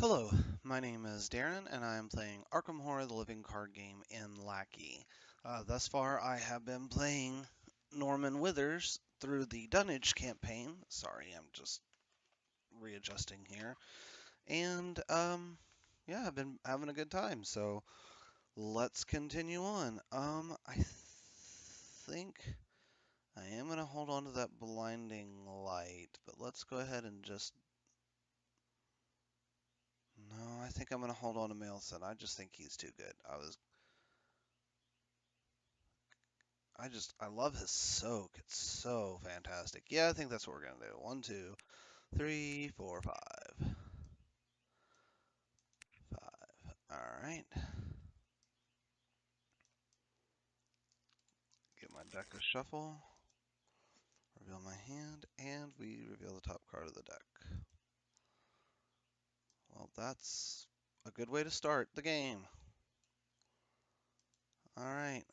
Hello, my name is Darren, and I am playing Arkham Horror, the living card game in Lackey. Thus far, I have been playing Norman Withers through the Dunnage campaign. Sorry, I'm just readjusting here. And, yeah, I've been having a good time, so let's continue on. I think I am going to hold on to that blinding light, but let's go ahead and just no, I think I'm going to hold on to Mailson. I just think he's too good. I love his soak. It's so fantastic. Yeah, I think that's what we're going to do. 1, 2, 3, 4, 5. 5. All right. Get my deck of shuffle. Reveal my hand, and we reveal the top card of the deck. Well, that's a good way to start the game. All right.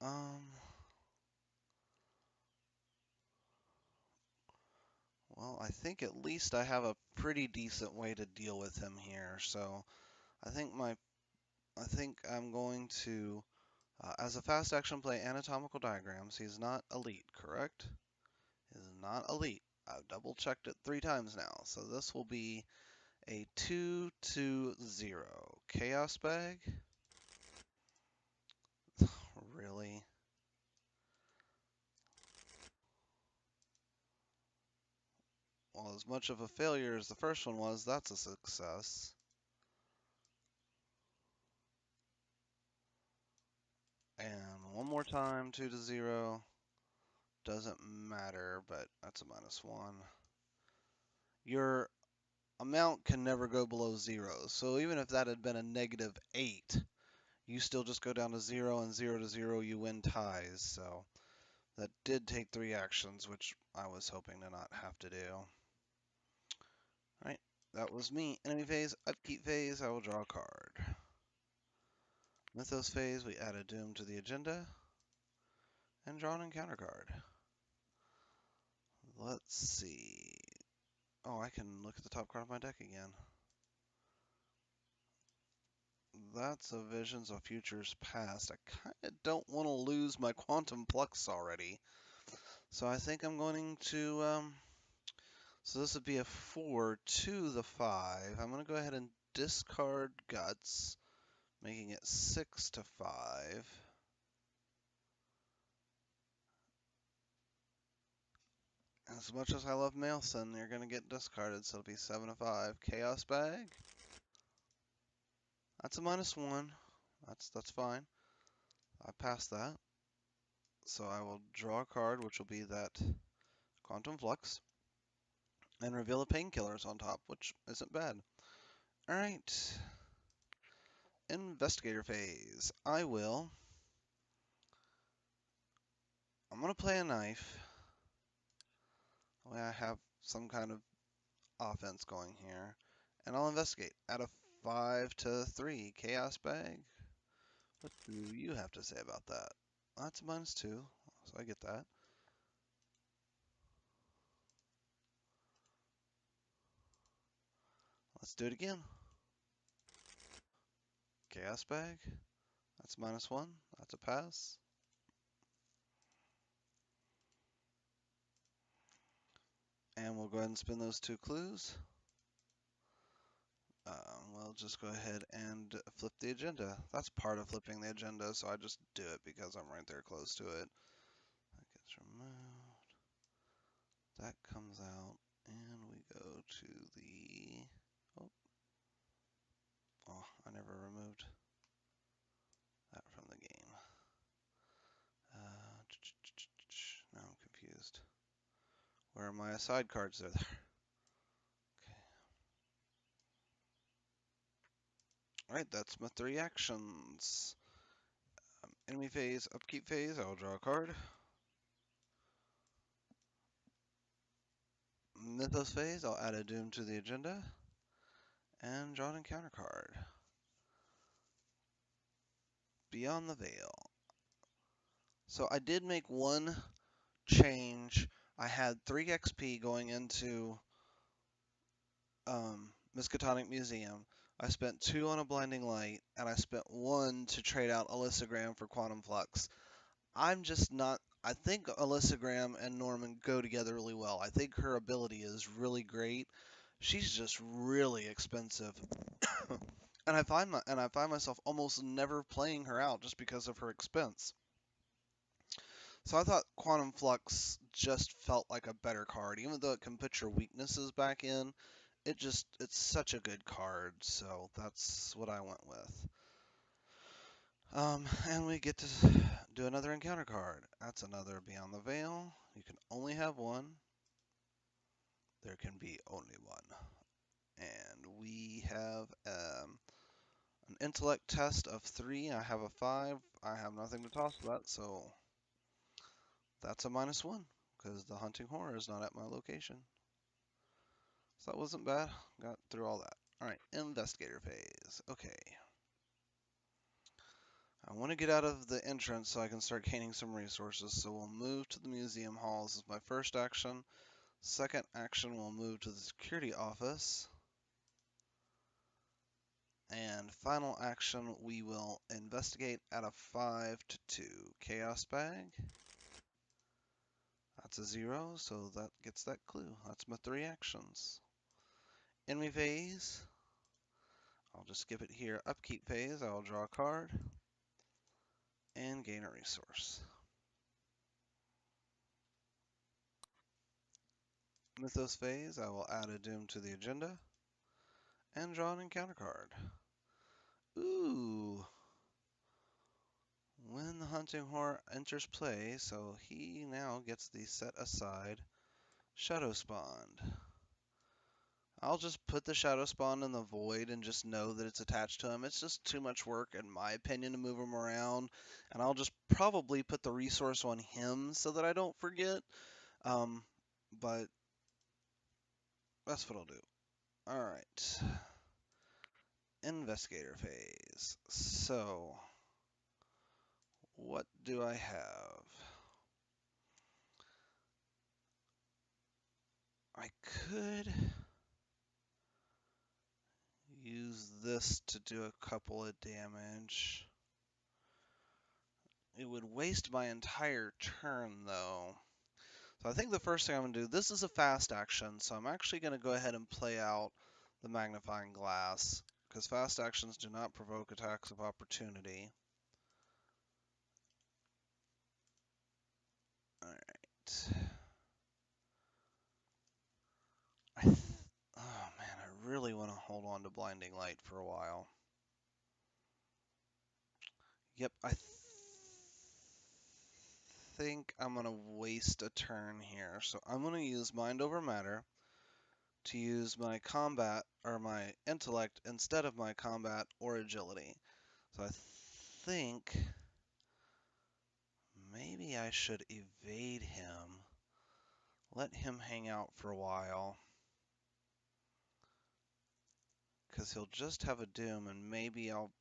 Um, well, I think at least I have a pretty decent way to deal with him here. So I think I'm going to, as a fast action play, anatomical diagrams. He's not elite, correct? He's not elite. I've double checked it 3 times now. So this will be a 2-0 chaos bag. Really? Well, as much of a failure as the first one was, that's a success. And one more time, 2-0. Doesn't matter, but that's a -1. Your amount can never go below 0. So even if that had been a -8, you still just go down to 0, and 0 to 0 you win ties. So that did take 3 actions, which I was hoping to not have to do. Alright, that was me. Enemy phase, upkeep phase, I will draw a card. Mythos phase, we add a Doom to the agenda, and draw an encounter card. Let's see. Oh, I can look at the top card of my deck again. That's a Visions of Futures Past. I kind of don't want to lose my Quantum Flux already. So I think I'm going to, so this would be a 4 to the 5. I'm going to go ahead and discard Guts, making it 6 to 5. As much as I love Maelson, you're going to get discarded, so it'll be 7 to 5. Chaos Bag. That's a -1. That's fine. I passed that. So I will draw a card, which will be that Quantum Flux, and reveal a Painkillers on top, which isn't bad. Alright. Investigator phase. I'm going to play a knife. I have some kind of offense going here. And I'll investigate. At a 5 to 3 Chaos Bag. What do you have to say about that? That's a -2, so I get that. Let's do it again. Chaos Bag. That's -1. That's a pass. And we'll go ahead and spin those 2 clues. We'll just go ahead and flip the agenda. That's part of flipping the agenda, so I just do it because I'm right there close to it. That gets removed. That comes out, and we go to the... Oh, I never removed that from the game. Now I'm confused. Where are my aside cards? They're there. Okay. Alright, that's my 3 actions. Enemy phase, upkeep phase, I'll draw a card. Mythos phase, I'll add a Doom to the agenda. And draw an encounter card. Beyond the Veil. So I did make one change. I had 3 XP going into Miskatonic Museum. I spent 2 on a Blinding Light, and I spent 1 to trade out Alyssa Graham for Quantum Flux. I'm just not. I think Alyssa Graham and Norman go together really well. I think her ability is really great. She's just really expensive, and I find myself almost never playing her out just because of her expense. So I thought Quantum Flux just felt like a better card, even though it can put your weaknesses back in. It's such a good card, so that's what I went with. And we get to do another encounter card. That's another Beyond the Veil. You can only have one. There can be only one. And we have an intellect test of 3. I have a 5. I have nothing to toss for that, so that's a -1 because the hunting horror is not at my location. So that wasn't bad. Got through all that. Alright, investigator phase. Okay. I want to get out of the entrance so I can start gaining some resources, so we'll move to the museum halls as my first action. Second action, we'll move to the security office. And final action, we will investigate at a 5 to 2. Chaos bag. That's a 0, so that gets that clue. That's my 3 actions. Enemy phase. I'll just skip it here. Upkeep phase, I'll draw a card and gain a resource. Mythos phase, I will add a doom to the agenda and draw an encounter card. Ooh. When the hunting horror enters play, so he now gets the set aside Shadow Spawn. I'll just put the Shadow Spawn in the void and just know that it's attached to him. It's just too much work, in my opinion, to move him around. And I'll just probably put the resource on him so that I don't forget. But that's what I'll do. Alright. Investigator phase. So, what do I have? I could use this to do a couple of damage. It would waste my entire turn, though. So I think the first thing I'm going to do, this is a fast action, so I'm actually going to go ahead and play out the Magnifying Glass, because fast actions do not provoke attacks of opportunity. Alright. Oh man, I really want to hold on to Blinding Light for a while. Yep, I think I'm going to waste a turn here. So I'm going to use Mind Over Matter to use my combat, or my intellect, instead of my combat or agility. So I think maybe I should evade him. Let him hang out for a while. Because he'll just have a doom, and maybe I'll...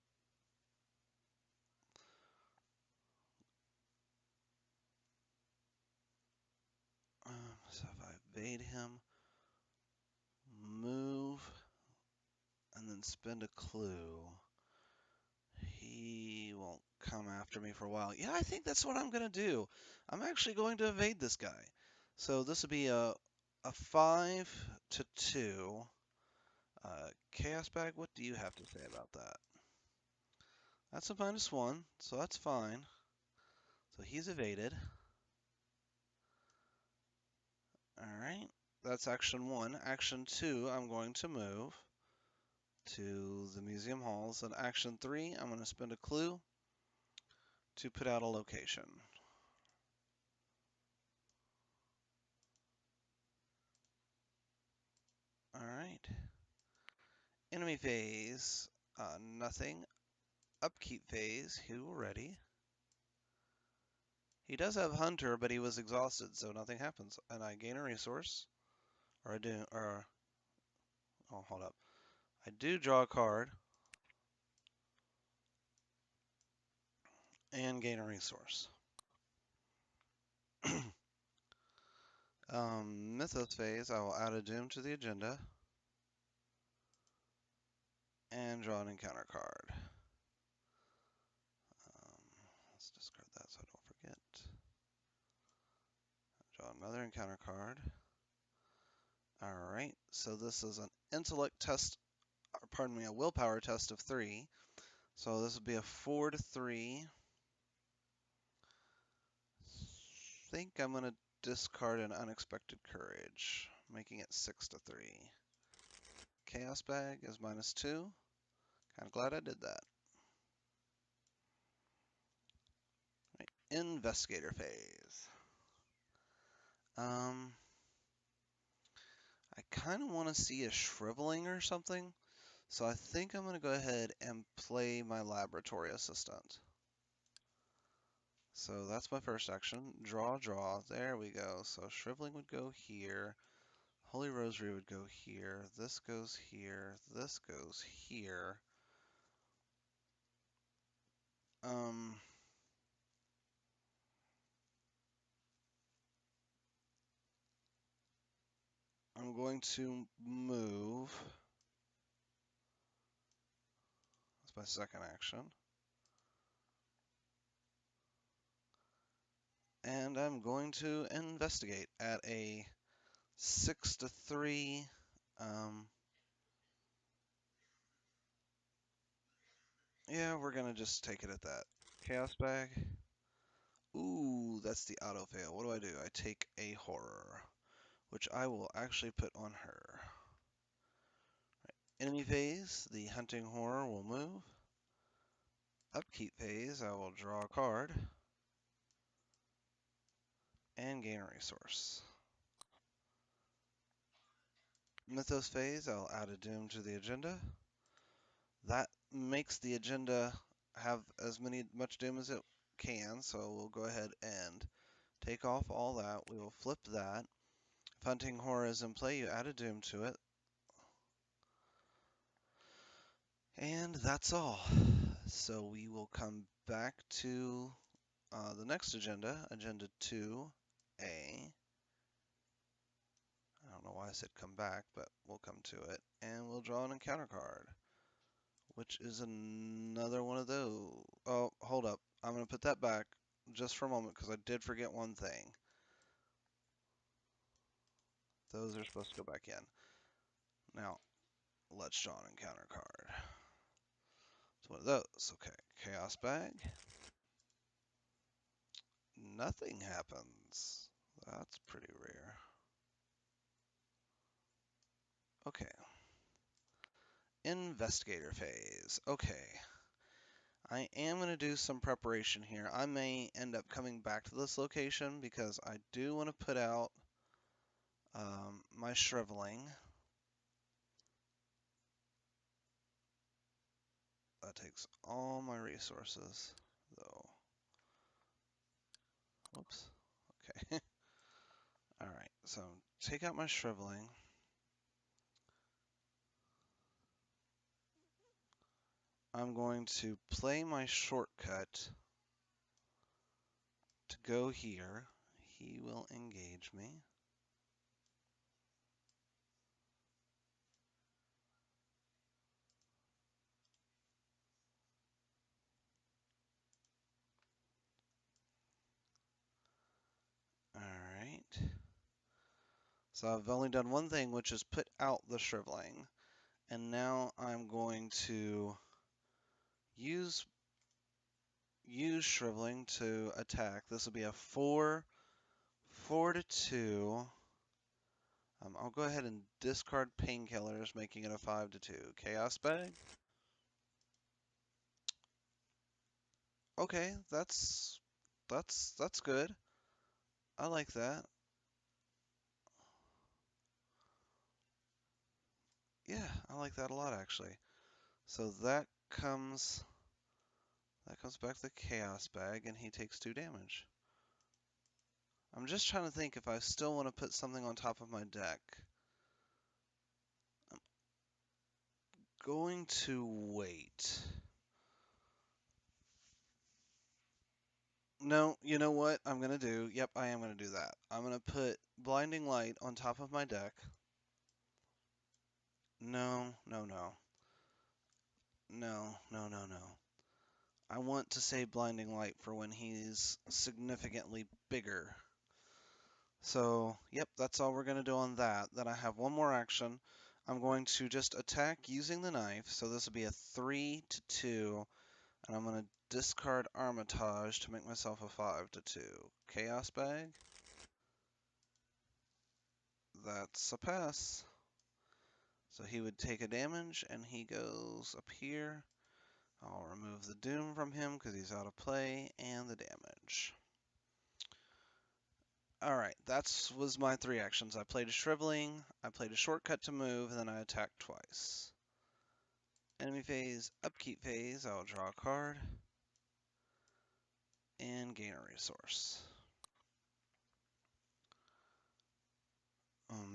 so if I evade him, move, and then spend a clue, he won't come after me for a while. Yeah, I think that's what I'm going to do. I'm actually going to evade this guy. So this would be a 5 to 2. Chaos Bag, what do you have to say about that? That's a -1, so that's fine. So he's evaded. Alright, that's action 1. Action 2, I'm going to move to the museum halls. And action 3, I'm going to spend a clue to put out a location. Alright. Enemy phase, nothing. Upkeep phase, who ready? He does have Hunter, but he was exhausted, so nothing happens. And I gain a resource. Or I do, or... Oh, hold up. I do draw a card. And gain a resource. Mythos phase, I will add a doom to the agenda. and draw an encounter card. Let's discard that so I don't forget. Draw another encounter card. Alright, so this is an intellect test, or pardon me, a willpower test of 3. So this would be a 4 to 3. Think I'm going to discard an unexpected courage, making it 6 to 3. Chaos bag is -2. Kind of glad I did that. Right. Investigator phase. I kind of want to see a shriveling or something, so I think I'm going to go ahead and play my laboratory assistant. So that's my first action. Draw, draw. There we go. So shriveling would go here. Holy Rosary would go here. This goes here. This goes here. I'm going to move. That's my second action. And I'm going to investigate at a 6 to 3. Yeah, we're gonna just take it at that. Chaos bag. Ooh, that's the auto fail. What do? I take a horror, which I will actually put on her. Enemy phase, the hunting horror will move. Upkeep phase, I will draw a card and gain a resource. Mythos phase, I'll add a doom to the agenda. That makes the agenda have as much doom as it can, so we'll go ahead and take off all that. We will flip that. If hunting horror is in play, you add a doom to it. And that's all. So we will come back to the next agenda, Agenda 2A. I don't know why I said come back, but we'll come to it. And we'll draw an encounter card, which is another one of those. Oh, hold up. I'm going to put that back just for a moment because I did forget one thing. Those are supposed to go back in. Now, let's draw an encounter card. It's one of those. Okay, Chaos Bag. Nothing happens. That's pretty rare. Okay. Investigator phase. Okay. I am going to do some preparation here. I may end up coming back to this location because I do want to put out my shriveling. That takes all my resources, though. Whoops. Okay. Alright, so take out my shriveling. I'm going to play my shortcut to go here. He will engage me. Alright. So I've only done one thing, which is put out the shriveling. And now I'm going to use shriveling to attack. This will be a 4 to 2. I'll go ahead and discard painkillers, making it a 5 to 2. Chaos bag. Okay, that's good. I like that. Yeah, I like that a lot actually. So that comes back to the chaos bag, and he takes 2 damage. I'm just trying to think if I still want to put something on top of my deck. I'm going to wait. No, you know what I'm going to do? Yep, I am going to do that. I'm going to put Blinding Light on top of my deck. No, no, no. No, no, no, no. I want to save Blinding Light for when he's significantly bigger. So, yep, that's all we're going to do on that. Then I have one more action. I'm going to just attack using the knife. So this will be a 3 to 2. And I'm going to discard Armitage to make myself a 5 to 2. Chaos Bag. That's a pass. So he would take a damage, and he goes up here. I'll remove the Doom from him because he's out of play, and the damage. Alright, that was my 3 actions. I played a Shriveling, I played a Shortcut to move, and then I attacked twice. Enemy phase, upkeep phase, I'll draw a card, and gain a resource.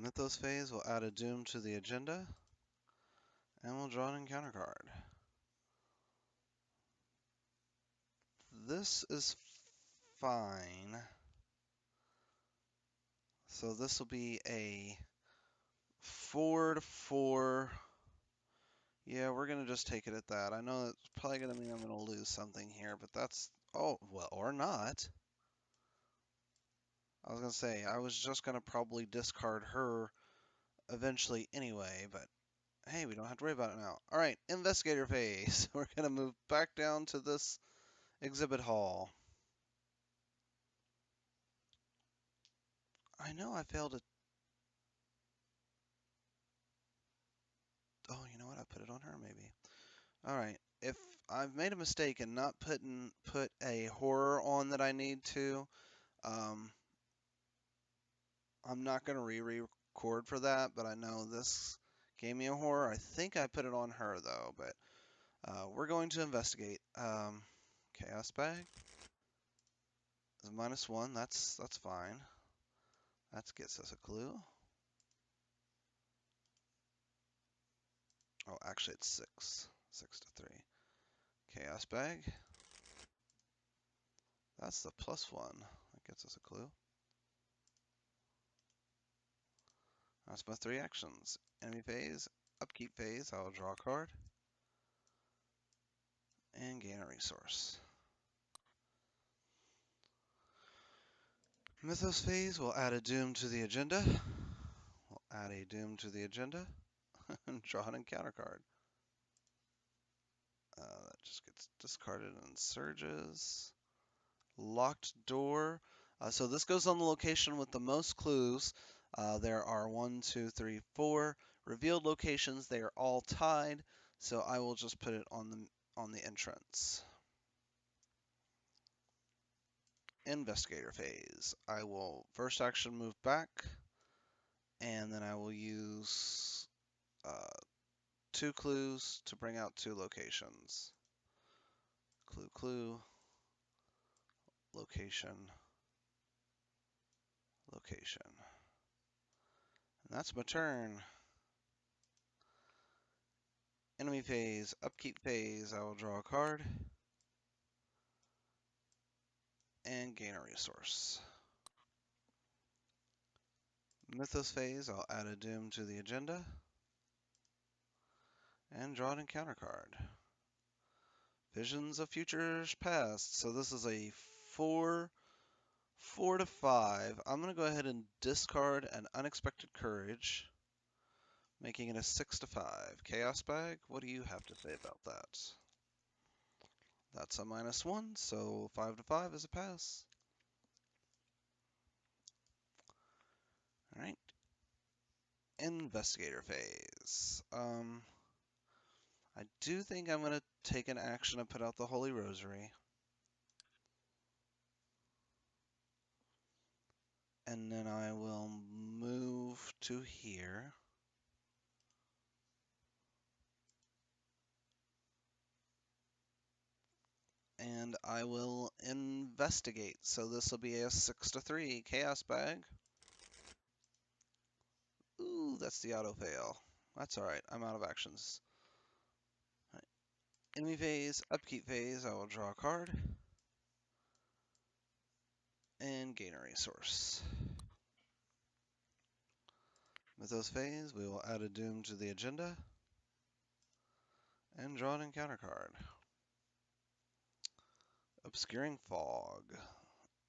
Mythos phase, we'll add a Doom to the agenda, and we'll draw an encounter card. This is fine. So this will be a 4 to 4. Yeah, we're gonna just take it at that. I know it's probably gonna mean I'm gonna lose something here, but that's, oh, well, or not. I was gonna say, I was just gonna probably discard her eventually anyway, but hey, we don't have to worry about it now. All right, investigator phase. We're gonna move back down to this exhibit hall. I know I failed it. Oh, you know what? I put it on her maybe. All right. If I've made a mistake and not put a horror on that I need to, um, I'm not gonna re-record for that. But I know this gave me a horror. I think I put it on her though. But we're going to investigate. Chaos bag is -1. That's fine. That gets us a clue. Oh, actually it's 6. 6 to 3. Chaos bag. That's the +1. That gets us a clue. That's my 3 actions. Enemy phase, upkeep phase, I'll draw a card, and gain a resource. Mythos phase, we'll add a Doom to the agenda. We'll add a Doom to the agenda, and draw an encounter card. That just gets discarded and surges. Locked door. So this goes on the location with the most clues. There are 1, 2, 3, 4 revealed locations. They are all tied, so I will just put it on the entrance. Investigator phase. I will first action move back, and then I will use 2 clues to bring out 2 locations. Clue, clue, location, location. And that's my turn. Enemy phase, upkeep phase, I will draw a card and gain a resource. Mythos phase, I'll add a Doom to the agenda and draw an encounter card. Visions of Futures Past. So this is a 4 to 5. I'm going to go ahead and discard an Unexpected Courage, making it a 6 to 5. Chaos Bag, what do you have to say about that? That's a -1, so 5 to 5 is a pass. Alright. Investigator phase. I do think I'm going to take an action and put out the Holy Rosary. And then I will move to here. And I will investigate. So this will be a 6 to 3 Chaos Bag. Ooh, that's the auto fail. That's alright, I'm out of actions. Right. Enemy phase, upkeep phase, I will draw a card. And gain a resource. Mythos phase, we will add a Doom to the agenda. And draw an encounter card. Obscuring Fog.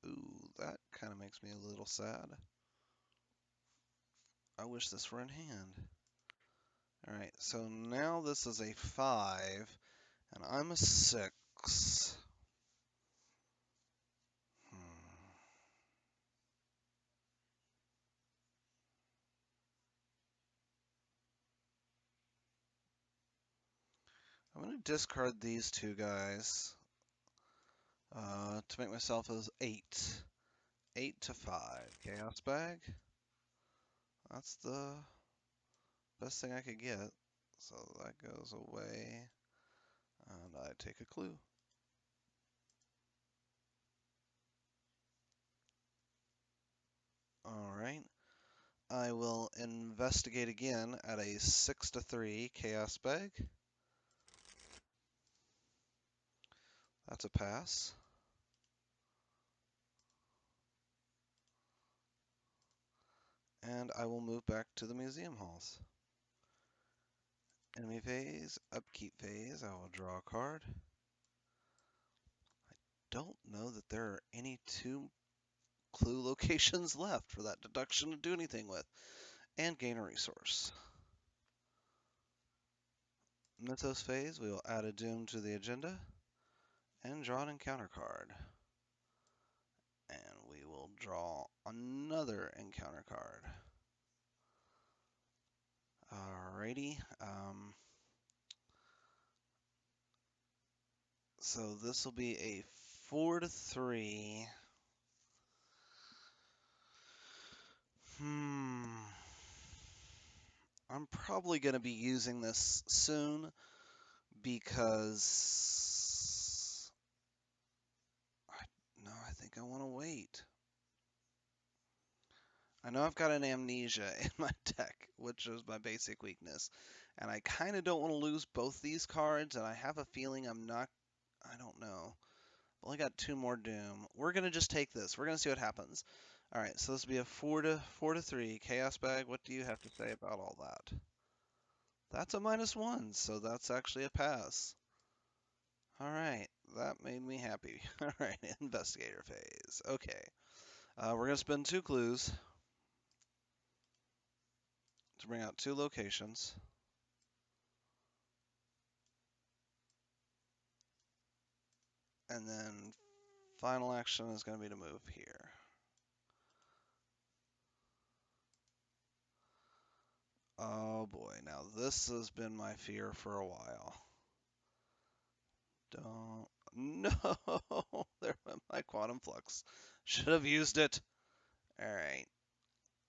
Ooh, that kind of makes me a little sad. I wish this were in hand. Alright, so now this is a 5, and I'm a 6. I'm going to discard these two guys to make myself as 8. 8 to 5. Chaos Bag. That's the best thing I could get. So that goes away. And I take a clue. Alright. I will investigate again at a 6 to 3 Chaos Bag. That's a pass. And I will move back to the museum halls. Enemy phase, upkeep phase, I will draw a card. I don't know that there are any 2 clue locations left for that deduction to do anything with. And gain a resource. Mythos phase, we will add a doom to the agenda and draw an encounter card. And we will draw another encounter card. Alrighty. So this will be a 4 to 3. I'm probably going to be using this soon because I think I want to wait. I know I've got an amnesia in my deck, which is my basic weakness, and I kind of don't want to lose both these cards, and I have a feeling I don't know. I've only got 2 more doom. We're going to just take this. We're going to see what happens. All right, so this will be a 4 to 3 Chaos Bag. What do you have to say about all that? That's a -1, so that's actually a pass. All right, that made me happy. All right, investigator phase. Okay, we're gonna spend 2 clues to bring out 2 locations. And then final action is gonna be to move here. Oh boy, now this has been my fear for a while. No, there went my Quantum Flux. Should have used it. All right.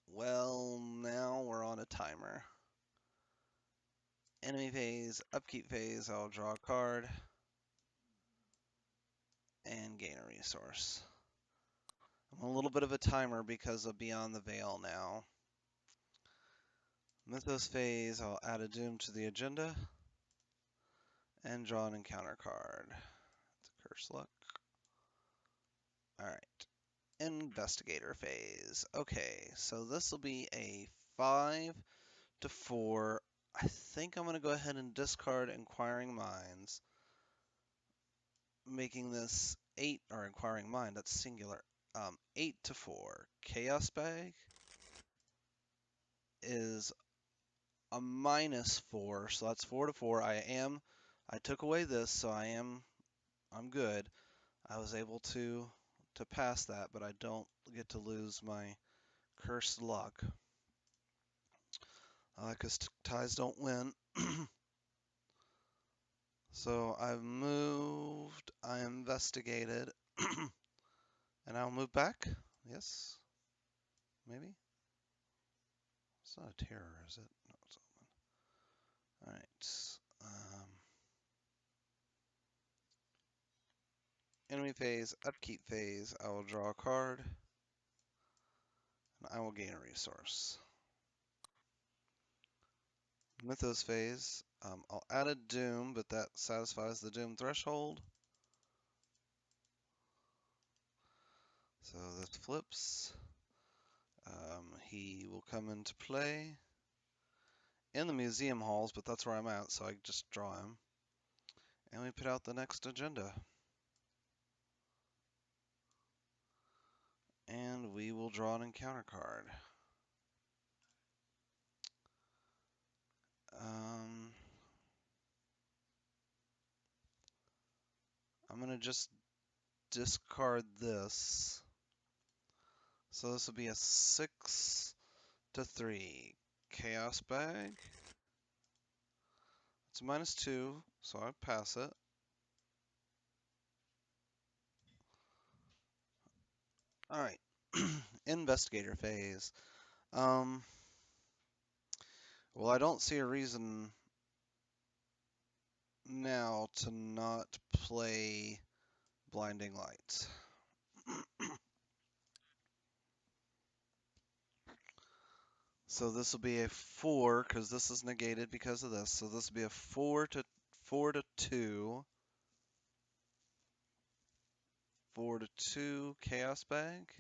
Well, now we're on a timer. Enemy phase, upkeep phase, I'll draw a card and gain a resource. I'm a little bit of a timer because of Beyond the Veil now. Mythos phase, I'll add a doom to the agenda and draw an encounter card. It's a curse luck. Alright. Investigator phase. Okay, so this will be a 5 to 4. I think I'm going to go ahead and discard Inquiring Minds, making this 8, or Inquiring Mind, that's singular. 8 to 4. Chaos Bag is a -4, so that's 4 to 4. I took away this, so I'm good. I was able to pass that, but I don't get to lose my cursed luck. Because ties don't win. So I've moved, I investigated, and I'll move back. Yes? Maybe? It's not a terror, is it? No, it's open. Alright. Enemy phase, upkeep phase, I will draw a card, and I will gain a resource. Mythos phase, I'll add a doom, but that satisfies the doom threshold. So this flips. He will come into play in the museum halls, but that's where I'm at, so I just draw him. And we put out the next agenda. And we will draw an encounter card. I'm going to just discard this. So this will be a 6 to 3 Chaos Bag. It's a -2, so I pass it. Alright, investigator phase. Well, I don't see a reason now to not play Blinding Lights. So this will be a 4 because this is negated because of this. So this will be a 4 to 2. 4 to 2 Chaos Bag.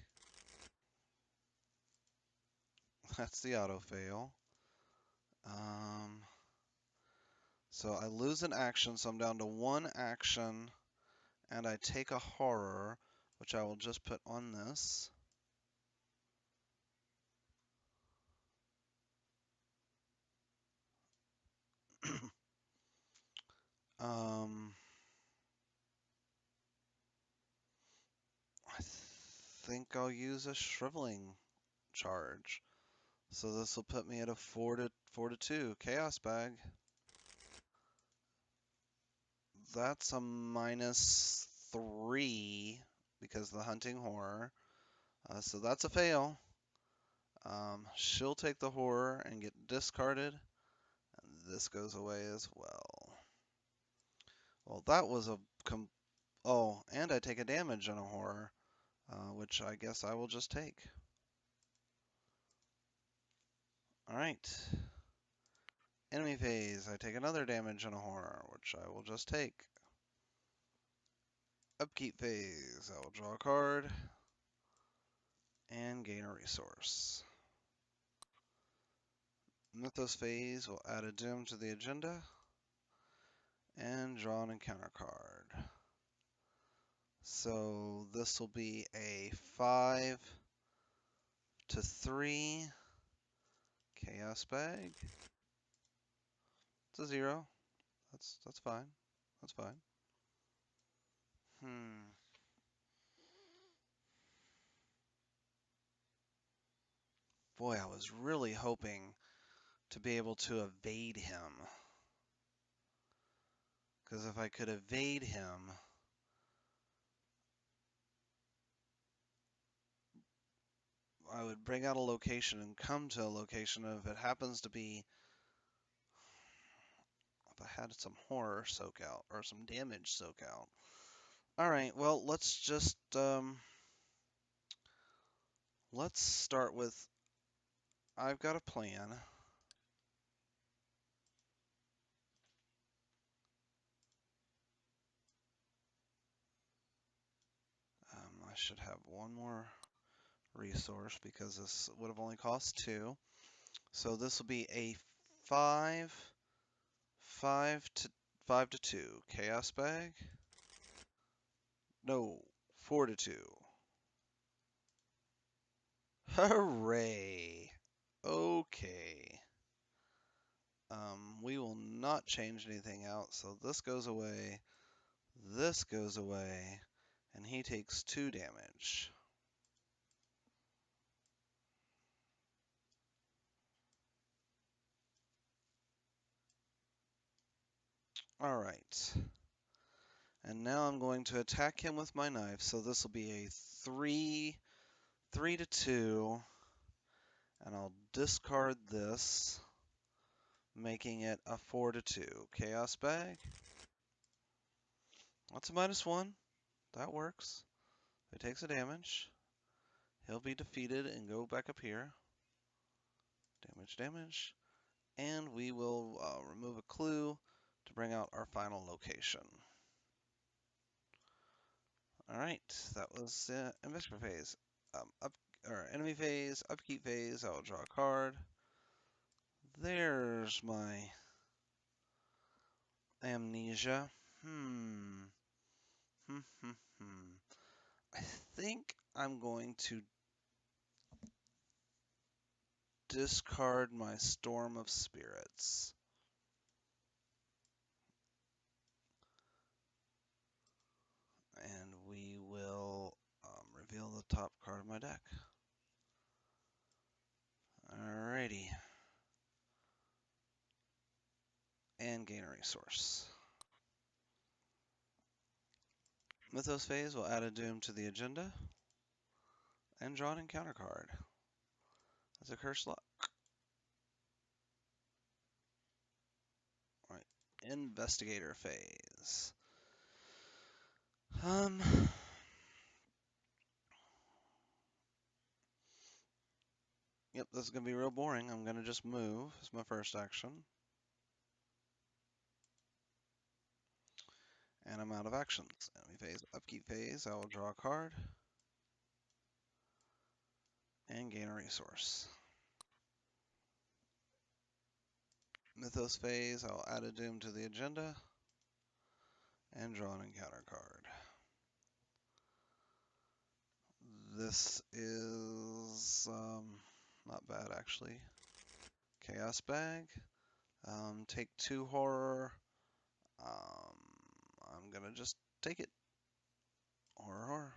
That's the auto fail. So I lose an action, so I'm down to 1 action, and I take a horror, which I will just put on this. I think I'll use a shriveling charge. So this will put me at a 4 to 2 Chaos Bag. That's a -3 because of the hunting horror. So that's a fail. She'll take the horror and get discarded. And this goes away as well. Well, that was a oh, and I take a damage on a horror, which I guess I will just take. All right. Enemy phase. I take another damage on a horror, which I will just take. Upkeep phase. I will draw a card and gain a resource. Mythos phase will add a doom to the agenda and draw an encounter card. So this will be a 5 to 3 Chaos Bag. It's a 0. That's fine. That's fine. Boy, I was really hoping to be able to evade him. Because if I could evade him, I would bring out a location and come to a location. If it happens to be, if I had some horror soak out or some damage soak out. All right, well, let's just let's start with. I've got a plan. I should have one more resource because this would have only cost 2. So this will be a 5 to 2 Chaos Bag. No, 4 to 2. Hooray! Okay. We will not change anything out, so this goes away, and he takes 2 damage. Alright. And now I'm going to attack him with my knife, so this will be a 3 to 2, and I'll discard this, making it a 4 to 2 Chaos Bag. That's a -1. That works. If he takes a damage, he'll be defeated and go back up here. Damage. And we will remove a clue to bring out our final location. Alright, that was investor phase. Enemy phase, upkeep phase, I will draw a card. There's my amnesia. Hmm. Hmm. Hmm. Hmm. I think I'm going to discard my Storm of Spirits. And we will reveal the top card of my deck. Alrighty. And gain a resource. Mythos phase will add a doom to the agenda. And draw an encounter card. That's a Curse Luck. Alright. Investigator phase. Yep, this is going to be real boring. I'm going to just move as my first action. And I'm out of actions. Enemy phase, upkeep phase, I will draw a card. And gain a resource. Mythos phase, I'll add a doom to the agenda. And draw an encounter card. This is not bad actually. Chaos Bag. Take 2 horror. I'm gonna just take it. Horror, horror.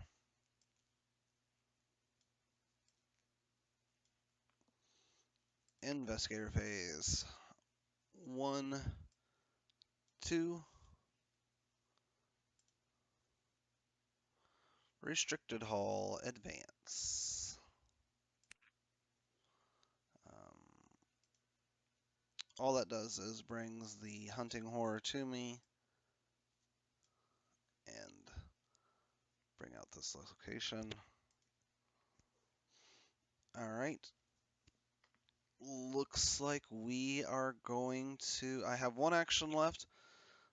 Investigator phase. 1, 2. Restricted Hall, advance. All that does is brings the hunting horror to me and bring out this location. Alright. Looks like we are going to... I have 1 action left.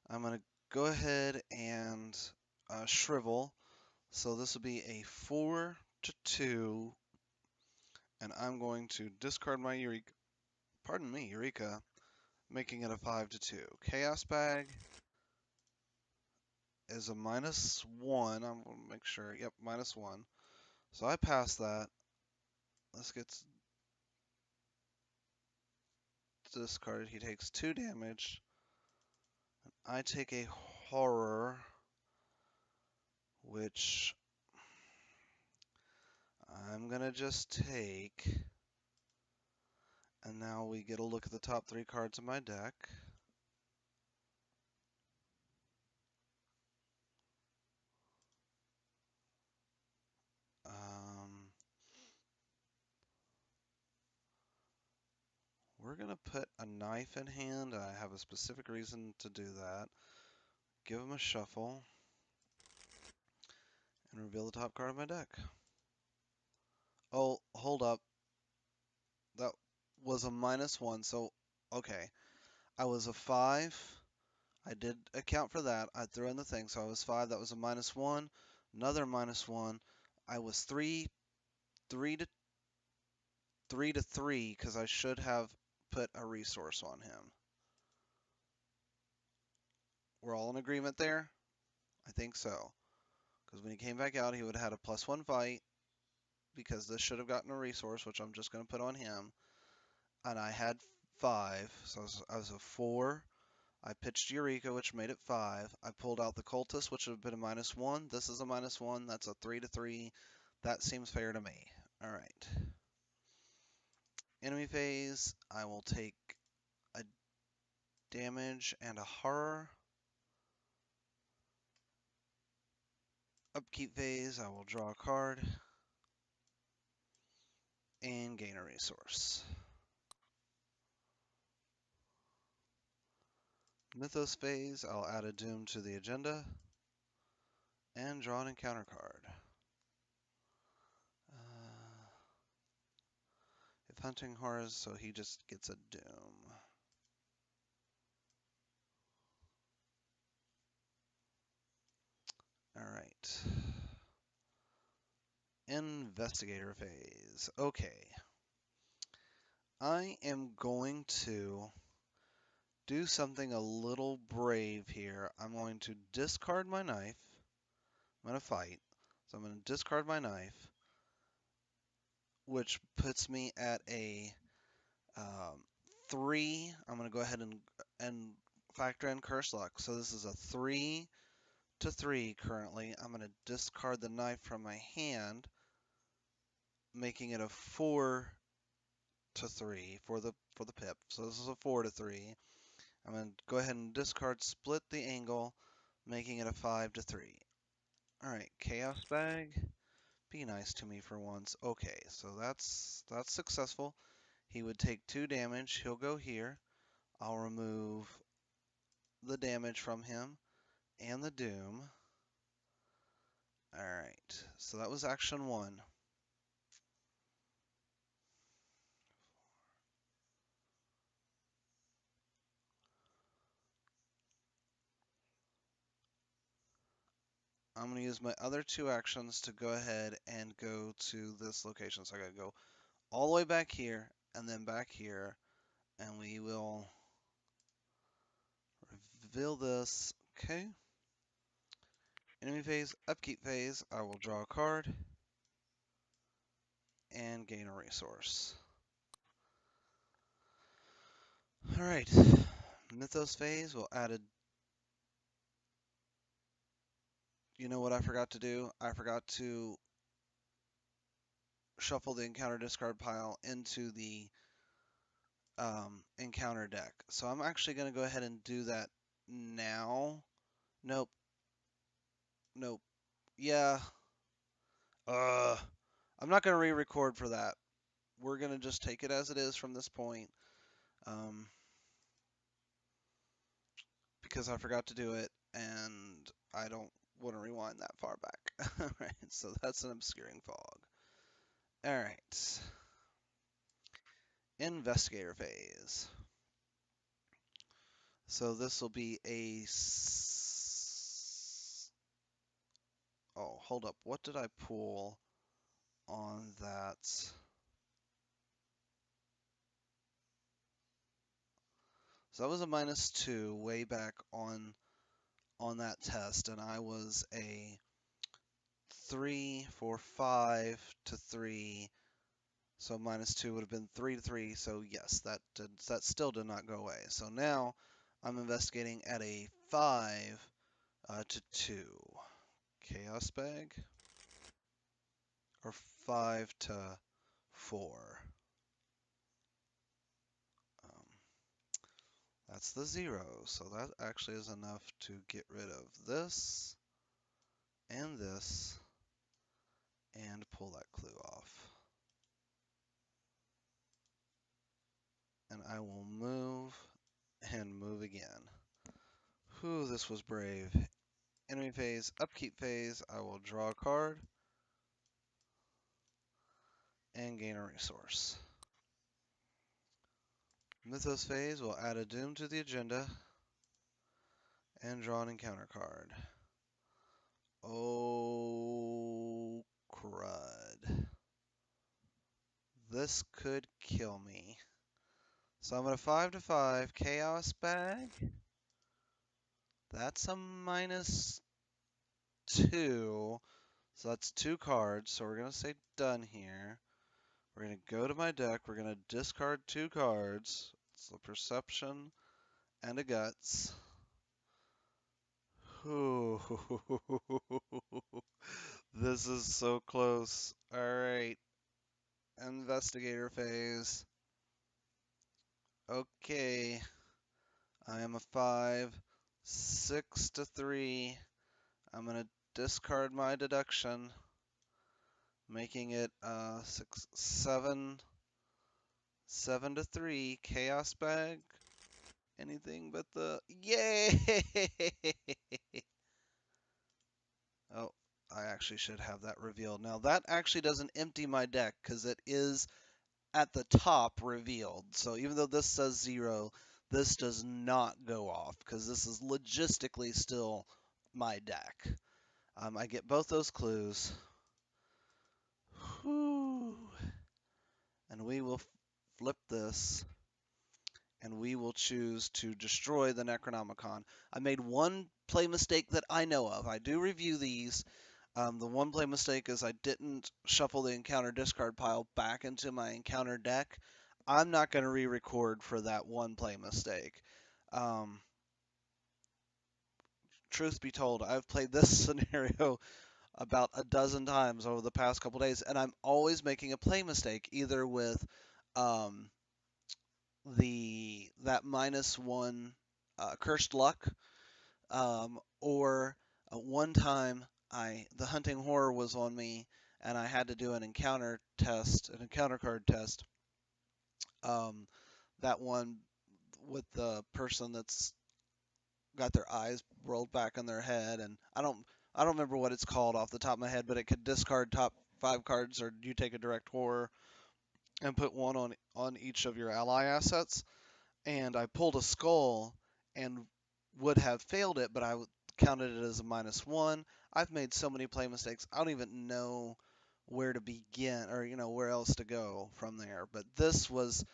I'm going to go ahead and shrivel. So this will be a 4-2. And I'm going to discard my Eureka. Pardon me, Eureka. Making it a 5-2. Chaos Bag is a -1. I'm going to make sure. Yep, -1. So I pass that. This gets discarded. He takes 2 damage. I take a horror, which I'm going to just take. And now we get a look at the top 3 cards of my deck. We're going to put a knife in hand. I have a specific reason to do that. Give him a shuffle. And reveal the top card of my deck. Oh, hold up. That was a -1, so, okay. I was a 5. I did account for that. I threw in the thing, so I was 5. That was a -1. Another -1. I was 3 to 3 because I should have put a resource on him. We're all in agreement there? I think so. Because when he came back out, he would have had a +1 fight because this should have gotten a resource, which I'm just going to put on him. And I had 5, so I was a 4. I pitched Eureka, which made it 5. I pulled out the Cultist, which would have been a -1. This is a -1. That's a 3-3. That seems fair to me. All right. Enemy phase, I will take a damage and a horror. Upkeep phase, I will draw a card and gain a resource. Mythos phase, I'll add a doom to the agenda and draw an encounter card. If hunting horrors, so he just gets a doom. All right. Investigator phase. Okay. I am going to do something a little brave here. I'm going to discard my knife. I'm going to fight. So I'm going to discard my knife, which puts me at a 3. I'm going to go ahead and factor in curse luck. So this is a 3 to 3 currently. I'm going to discard the knife from my hand, making it a 4 to 3 for the pip. So this is a 4 to 3. I'm going to go ahead and discard, split the angle, making it a 5 to 3. Alright, Chaos Bag. Be nice to me for once. Okay, so that's successful. He would take 2 damage. He'll go here. I'll remove the damage from him and the doom. Alright, so that was action 1. I'm going to use my other 2 actions to go ahead and go to this location. So I got to go all the way back here and then back here, and we will reveal this. Okay. Enemy phase, upkeep phase, I will draw a card and gain a resource. Alright, Mythos phase, we'll add a... You know what I forgot to do? I forgot to shuffle the encounter discard pile into the encounter deck. So I'm actually going to go ahead and do that now. Nope. Nope. Yeah. I'm not going to re-record for that. We're going to just take it as it is from this point. Because I forgot to do it, and I don't want to rewind that far back. Alright, so that's an obscuring fog. Alright. Investigator phase. So this will be a... Oh, hold up. What did I pull on that? So that was a -2 way back on that test, and I was a 3, 4, 5 to 3. So -2 would have been 3 to 3. So yes, that still did not go away. So now I'm investigating at a 5 to 2. Chaos Bag. Or 5 to 4. That's the 0. So that actually is enough to get rid of this and this and pull that clue off. And I will move and move again. Whew, this was brave. Enemy phase, upkeep phase, I will draw a card and gain a resource. Mythos phase will add a doom to the agenda and draw an encounter card. Oh, crud. This could kill me. So I'm at a 5 to 5 Chaos Bag. That's a -2. So that's 2 cards. So we're going to say done here. We're going to go to my deck. We're going to discard 2 cards. It's a Perception and a Guts. Ooh. This is so close. Alright. Investigator phase. Okay. I am a 5. 6 to 3. I'm going to discard my deduction, making it 6, 7, 7 to 3. Chaos Bag. Anything but the... Yay! Oh, I actually should have that revealed. Now, that actually doesn't empty my deck because it is at the top revealed. So even though this says 0, this does not go off because this is logistically still my deck. I get both those clues. Whew. And we will flip this and we will choose to destroy the Necronomicon. I made one play mistake that I know of. I do review these. The one play mistake is I didn't shuffle the encounter discard pile back into my encounter deck. I'm not going to re-record for that one play mistake. Truth be told, I've played this scenario about a dozen times over the past couple days, and I'm always making a play mistake, either with um, that -1 cursed luck, or one time the hunting horror was on me, and I had to do an encounter card test. That one with the person that's got their eyes rolled back on their head, and I don't remember what it's called off the top of my head, but it could discard top 5 cards, or you take a direct horror and put one on each of your ally assets. And I pulled a skull and would have failed it, but I counted it as a -1. I've made so many play mistakes, I don't even know where to begin, or where else to go from there. But this was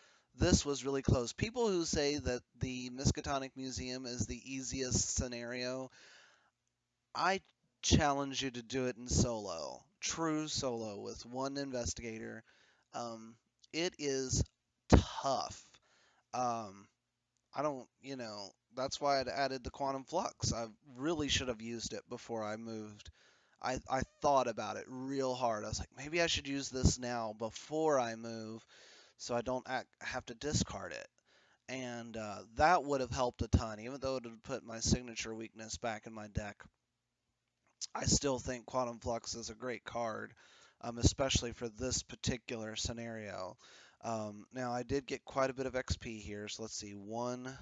really close. People who say that the Miskatonic Museum is the easiest scenario, I challenge you to do it in solo, true solo, with one investigator. Um, it is tough. Um, I don't, that's why I'd added the Quantum Flux. I really should have used it before I moved. I thought about it real hard. I was like, maybe I should use this now before I move so I don't have to discard it. And that would have helped a ton, even though it would have put my signature weakness back in my deck. I still think Quantum Flux is a great card, especially for this particular scenario. Now, I did get quite a bit of XP here, so let's see. 1,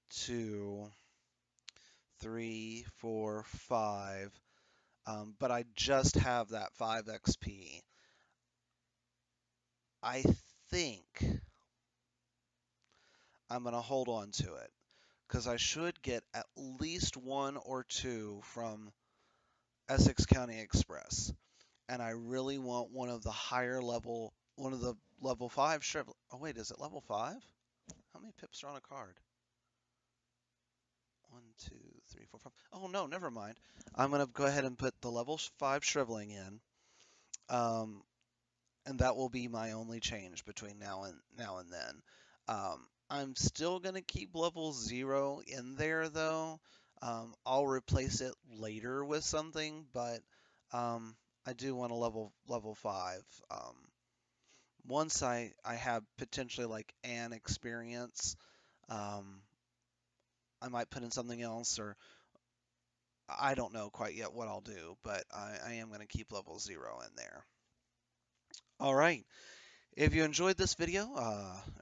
2, 3, 4, 5. But I just have that 5 XP. I think I'm going to hold on to it, because I should get at least 1 or 2 from Essex County Express. And I really want one of the level 5 Shrivel. Oh, wait, is it level 5? How many pips are on a card? 1, 2, 3, 4, 5. Oh, no, never mind. I'm going to go ahead and put the level 5 Shriveling in. And that will be my only change between now and then. I'm still going to keep level 0 in there, though. I'll replace it later with something, but I do want a level 5. Once I have potentially like an experience, um, I might put in something else, or I don't know quite yet what I'll do, but I am going to keep level 0 in there. All right. If you enjoyed this video,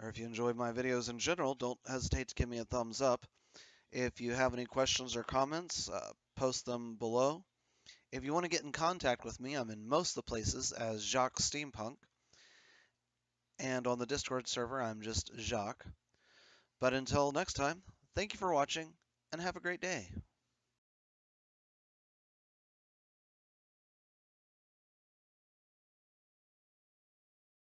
or if you enjoyed my videos in general, don't hesitate to give me a thumbs up. If you have any questions or comments, post them below. If you want to get in contact with me, I'm in most of the places as Jacques Steampunk. And on the Discord server, I'm just Jacques. But until next time, thank you for watching, and have a great day.